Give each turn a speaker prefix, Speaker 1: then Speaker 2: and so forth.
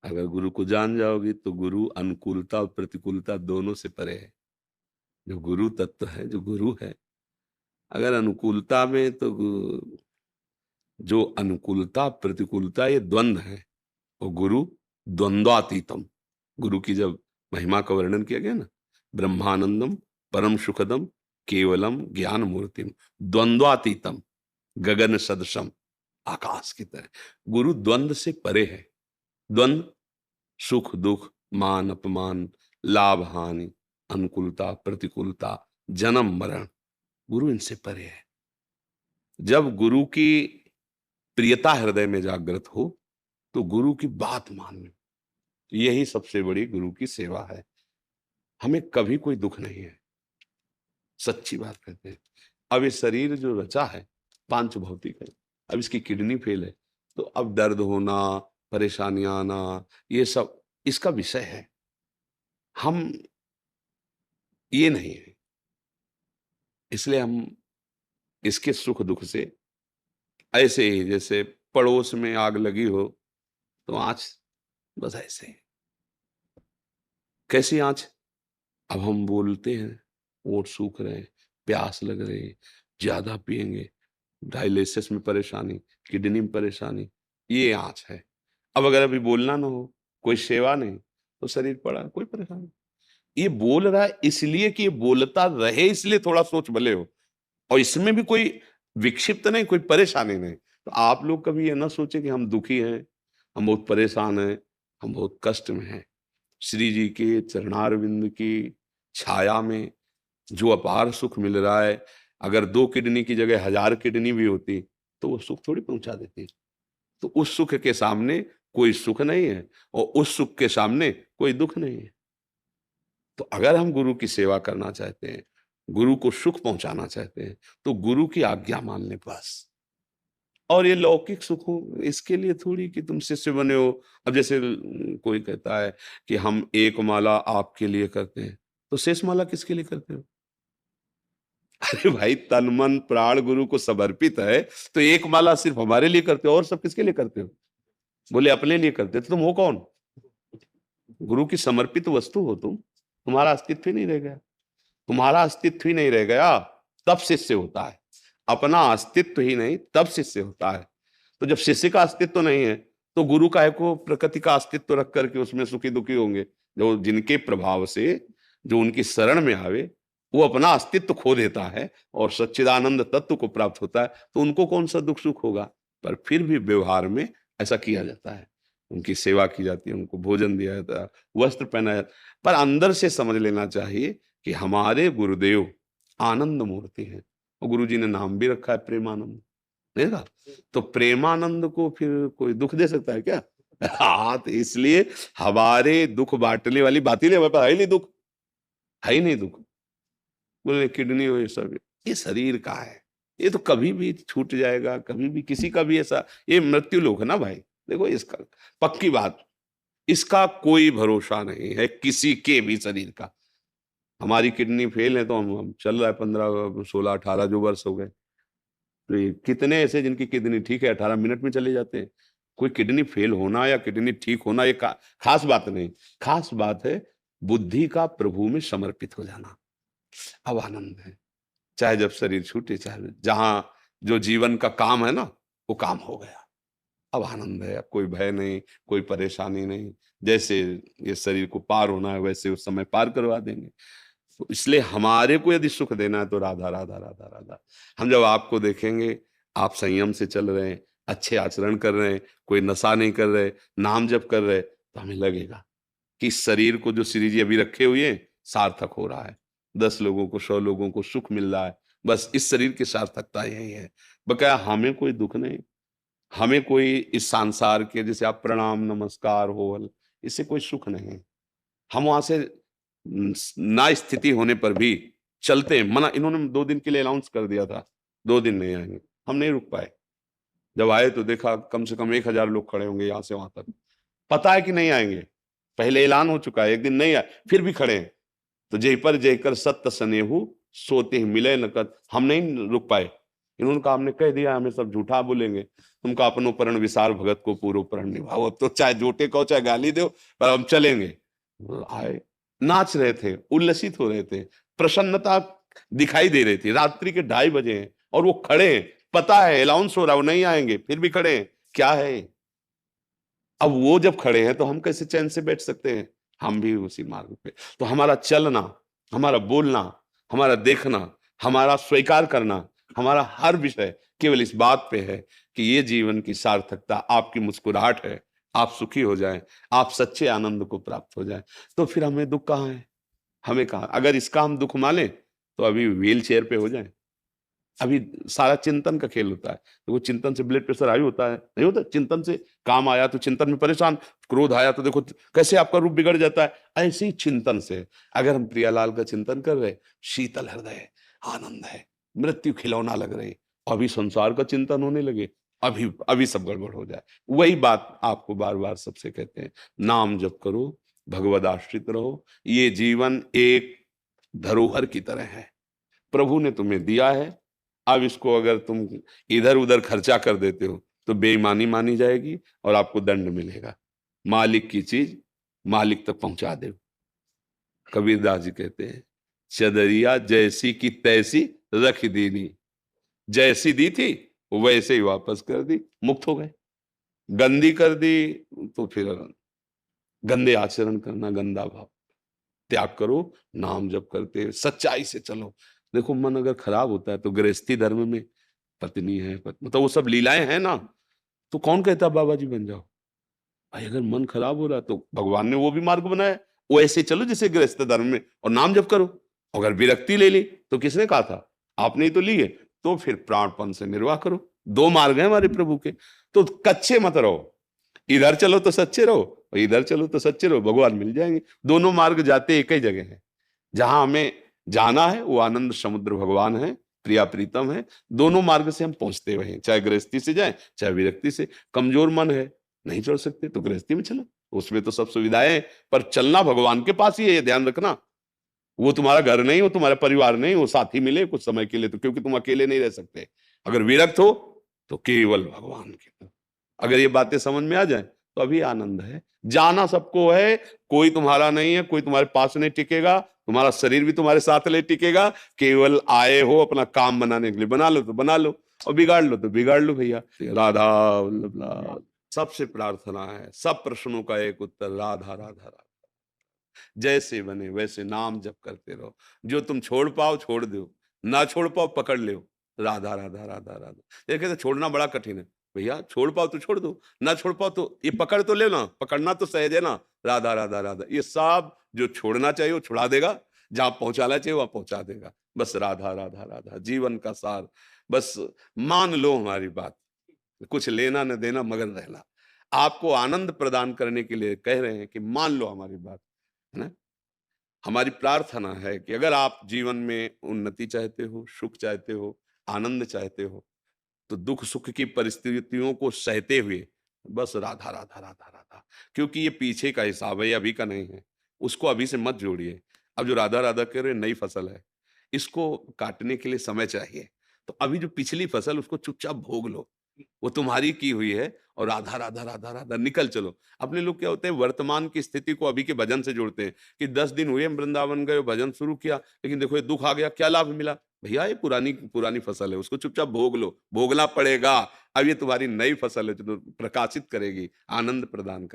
Speaker 1: अगर गुरु को जान जाओगी तो गुरु अनुकूलता और प्रतिकूलता दोनों से परे है। जो गुरु तत्व है, जो गुरु है, अगर अनुकूलता में तो जो अनुकूलता प्रतिकूलता ये द्वंद्व है, और गुरु द्वंद्वातीतम। गुरु की जब महिमा का वर्णन किया गया ना, ब्रह्मानंदम परम सुखदम केवलम ज्ञान मूर्तिम द्वंद्वातीतम गगन सदृशम, आकाश की तरह। गुरु द्वंद्व से परे है। द्वंद्व सुख दुख, मान अपमान, लाभ हानि, अनुकूलता प्रतिकूलता, जन्म मरण, गुरु इनसे परे है। जब गुरु की प्रियता हृदय में जागृत हो तो गुरु की बात माननी, यही सबसे बड़ी गुरु की सेवा है। हमें कभी कोई दुख नहीं है, सच्ची बात कहते हैं। अब ये शरीर जो रचा है पांच भौतिक है, अब इसकी किडनी फेल है तो अब दर्द होना, परेशानियां आना, ये सब इसका विषय है। हम ये नहीं है, इसलिए हम इसके सुख दुख से ऐसे ही जैसे पड़ोस में आग लगी हो तो आंच, बस ऐसे ही। कैसी आंच? अब हम बोलते हैं, ओंठ सूख रहे हैं, प्यास लग रही है, ज्यादा पिएंगे, डायलिसिस में परेशानी, किडनी में परेशानी, ये आंच है। अब अगर अभी बोलना ना हो, कोई सेवा नहीं, तो शरीर पड़ा, कोई परेशानी। ये बोल रहा है इसलिए कि ये बोलता रहे, इसलिए थोड़ा सोच भले हो, और इसमें भी कोई विक्षिप्त नहीं, कोई परेशानी नहीं। तो आप लोग कभी ये ना सोचे कि हम दुखी हैं, हम बहुत परेशान हैं, हम बहुत कष्ट में हैं। श्री जी के चरणारविंद की छाया में जो अपार सुख मिल रहा है, अगर 2 किडनी की जगह 1000 किडनी भी होती तो वो सुख थोड़ी पहुंचा देती। तो उस सुख के सामने कोई सुख नहीं है, और उस सुख के सामने कोई दुख नहीं है। तो अगर हम गुरु की सेवा करना चाहते हैं, गुरु को सुख पहुंचाना चाहते हैं, तो गुरु की आज्ञा मान ले बस। और ये लौकिक सुख हो, इसके लिए थोड़ी कि तुम शिष्य बने हो। अब जैसे कोई कहता है कि हम एक माला आपके लिए करते हैं, तो शेष माला किसके लिए करते हो? अरे भाई, तन मन प्राण गुरु को समर्पित है, तो एक माला सिर्फ हमारे लिए करते हो, और सब किसके लिए करते हो? बोले अपने लिए करते हो, तो तुम हो कौन? गुरु की समर्पित वस्तु हो तुम, तुम्हारा अस्तित्व ही नहीं रह गया। तुम्हारा अस्तित्व ही नहीं रह गया तब शिष्य होता है। अपना अस्तित्व ही नहीं तब शिष्य होता है। तो जब शिष्य का अस्तित्व नहीं है तो गुरु काहे को प्रकृति का अस्तित्व रख करके उसमें सुखी दुखी होंगे? जो जिनके प्रभाव से जो उनकी शरण में आवे, वो अपना अस्तित्व खो देता है और सच्चिदानंद तत्व को प्राप्त होता है, तो उनको कौन सा दुख सुख होगा? पर फिर भी व्यवहार में ऐसा किया जाता है, उनकी सेवा की जाती है, उनको भोजन दिया जाता है, वस्त्र पहनाया जाता है। पर अंदर से समझ लेना चाहिए कि हमारे गुरुदेव आनंद मूर्ति हैं, और गुरु जी ने नाम भी रखा है प्रेमानंद, देखा? तो प्रेमानंद को फिर कोई दुख दे सकता है क्या? हाँ, तो इसलिए हमारे दुख बांटने वाली बात ही नहीं, हमारे पास है ही नहीं दुख, है ही नहीं दुख। बोले किडनी हो, ये सब ये शरीर का है, ये तो कभी भी छूट जाएगा, कभी भी किसी का भी ऐसा, ये मृत्यु लोक है ना भाई। देखो इसका पक्की बात, इसका कोई भरोसा नहीं है किसी के भी शरीर का। हमारी किडनी फेल है तो हम चल रहा है 15 16 18 जो वर्ष हो गए, तो ये कितने ऐसे जिनकी किडनी ठीक है 18 मिनट में चले जाते हैं। कोई किडनी फेल होना या किडनी ठीक होना ये खास बात नहीं। खास बात है बुद्धि का प्रभु में समर्पित हो जाना। अब आनंद है, चाहे जब शरीर छूटे, चाहे जहां जो जीवन का काम है ना, वो काम हो गया। अब आनंद है, अब कोई भय नहीं, कोई परेशानी नहीं। जैसे ये शरीर को पार होना है वैसे उस समय पार करवा देंगे। तो इसलिए हमारे को यदि सुख देना है तो राधा राधा राधा राधा। हम जब आपको देखेंगे, आप संयम से चल रहे हैं, अच्छे आचरण कर रहे हैं, कोई नशा नहीं कर रहे, नाम जप कर रहे, तो हमें लगेगा कि इस शरीर को जो श्री जी अभी रखे हुए हैं सार्थक हो रहा है। 10 लोगों को 100 लोगों को सुख मिल रहा है, बस इस शरीर की सार्थकता यही है। बकाया हमें कोई दुख नहीं, हमें कोई इस संसार के जैसे आप प्रणाम नमस्कार होवल, इससे कोई सुख नहीं। हम वहां से ना स्थिति होने पर भी चलते हैं। मना, इन्होंने 2 दिन के लिए अनाउंस कर दिया था 2 दिन नहीं आएंगे, हम नहीं रुक पाए। जब आए तो देखा कम से कम 1000 लोग खड़े होंगे यहां से वहां तक। पता है कि नहीं आएंगे, पहले ऐलान हो चुका है, एक दिन नहीं आए फिर भी खड़े हैं। तो जय पर जय कर सत्य स्नेहु सोते ही मिले नकद, हम नहीं रुक पाए। इन्होंने कहा हमने कह दिया, हमें सब झूठा बोलेंगे, तुमका अपनो प्रण विसार भगत को पूरो प्रण निभाओ। अब तो चाहे झूठे कहो चाहे गाली दो, पर हम चलेंगे। वो आए, नाच रहे थे, उल्लसित हो रहे थे, प्रसन्नता दिखाई दे रही थी। रात्रि के 2:30 हैं और वो खड़े हैं, पता है अलाउंस हो रहा है वो नहीं आएंगे, फिर भी खड़े हैं। क्या है? अब वो जब खड़े हैं तो हम कैसे चैन से बैठ सकते हैं? हम भी उसी मार्ग पे। तो हमारा चलना, हमारा बोलना, हमारा देखना, हमारा स्वीकार करना, हमारा हर विषय केवल इस बात पे है कि ये जीवन की सार्थकता आपकी मुस्कुराहट है, आप सुखी हो जाएं, आप सच्चे आनंद को प्राप्त हो जाएं। तो फिर हमें दुख कहाँ है? हमें कहाँ? अगर इसका हम दुख माने तो अभी व्हील चेयर पे हो जाएं। अभी सारा चिंतन का खेल होता है। तो वो चिंतन से ब्लड प्रेशर हाई होता है, नहीं होता? चिंतन से काम आया तो चिंतन में परेशान, क्रोध आया तो देखो कैसे आपका रूप बिगड़ जाता है। ऐसे ही चिंतन से अगर हम प्रियालाल का चिंतन कर रहे, शीतल हृदय, आनंद है, मृत्यु खिलौना लग रही, अभी संसार का चिंतन होने लगे, अभी अभी सब गड़बड़ हो जाए। वही बात आपको बार बार सबसे कहते हैं, नाम जप करो, भगवद आश्रित रहो। ये जीवन एक धरोहर की तरह है, प्रभु ने तुम्हें दिया है। अब इसको अगर तुम इधर उधर खर्चा कर देते हो तो बेईमानी मानी जाएगी और आपको दंड मिलेगा। मालिक की चीज मालिक तक पहुंचा दे। कबीरदास जी कहते हैं, चदरिया जैसी की तैसी रख दीनी, जैसी दी थी वैसे ही वापस कर दी, मुक्त हो गए। गंदी कर दी तो फिर गंदे आचरण करना, गंदा भाव त्याग करो, नाम जप करते सच्चाई से चलो। देखो मन अगर खराब होता है तो गृहस्थी धर्म में पत्नी है, मतलब वो सब लीलाएं हैं ना, तो कौन कहता बाबा जी बन जाओ? भाई अगर मन खराब हो रहा है तो भगवान ने वो भी मार्ग बनाया, वो ऐसे चलो जैसे गृहस्थ धर्म में, और नाम जप करो। अगर विरक्ति ले ली तो किसने कहा था? आपने ही तो ली है। तो फिर प्राणपण से निर्वाह करो। 2 मार्ग हैं हमारे प्रभु के, तो कच्चे मत रहो। इधर चलो तो सच्चे रहो और इधर चलो तो सच्चे रहो, भगवान मिल जाएंगे। दोनों मार्ग जाते एक ही जगह है। जहां हमें जाना है वो आनंद समुद्र भगवान है, प्रिया प्रीतम है। दोनों मार्ग से हम पहुंचते हुए हैं, चाहे गृहस्थी से जाए चाहे विरक्ति से। कमजोर मन है, नहीं चल सकते तो गृहस्थी में चलो, उसमें तो सब सुविधाएं हैं, पर चलना भगवान के पास ही है, ये ध्यान रखना। वो तुम्हारा घर नहीं, वो तुम्हारा परिवार नहीं, वो साथी मिले कुछ समय के लिए तो, क्योंकि तुम अकेले नहीं रह सकते। अगर विरक्त हो तो केवल भगवान के। अगर ये बातें समझ में आ जाए तो अभी आनंद है। जाना सबको है, कोई तुम्हारा नहीं है, कोई तुम्हारे पास नहीं टिकेगा, तुम्हारा शरीर भी तुम्हारे साथ नहीं टिकेगा। केवल आए हो अपना काम बनाने के लिए, बना लो तो बना लो और बिगाड़ लो तो बिगाड़ लो भैया। राधा वल्लभ लाल। सबसे प्रार्थना है, सब प्रश्नों का एक उत्तर, राधा राधा राधा। जैसे बने वैसे नाम जप करते रहो। जो तुम छोड़ पाओ छोड़ दो, ना छोड़ पाओ पकड़ लो। राधा राधा राधा राधा। ये कहते छोड़ना बड़ा कठिन है। भैया छोड़ पाओ तो छोड़ दो, ना छोड़ पाओ तो ये पकड़ तो लेना, पकड़ना तो सहज है ना। राधा राधा राधा, ये सब जो छोड़ना चाहिए वो छुड़ा देगा, जहां पहुंचाना चाहिए वहां पहुंचा देगा। बस राधा राधा राधा जीवन का सार। बस मान लो हमारी बात, कुछ लेना न देना मगन रहना। आपको आनंद प्रदान करने के लिए कह रहे हैं कि मान लो हमारी बात, है ना। हमारी प्रार्थना है कि अगर आप जीवन में उन्नति चाहते हो, सुख चाहते हो, आनंद चाहते हो, तो दुख सुख की परिस्थितियों को सहते हुए बस राधा राधा राधा राधा, क्योंकि ये पीछे का हिसाब है, ये अभी का नहीं है। उसको अभी से मत जोड़िए। अब जो राधा राधा कह रहे हैं नई फसल है, इसको काटने के लिए समय चाहिए। तो अभी जो पिछली फसल उसको चुपचाप भोग लो, वो तुम्हारी की हुई है। और राधा राधा राधा राधा निकल चलो। अपने लोग क्या होते हैं, वर्तमान की स्थिति को अभी के भजन से जोड़ते हैं कि 10 दिन हुए वृंदावन गए, भजन शुरू किया, लेकिन देखो ये दुख आ गया, क्या लाभ मिला? भैया ये पुरानी पुरानी फसल है, उसको चुपचाप भोग लो, भोगना पड़ेगा। अब ये तुम्हारी नई फसल है जो प्रकाशित करेगी, आनंद प्रदान करेगी।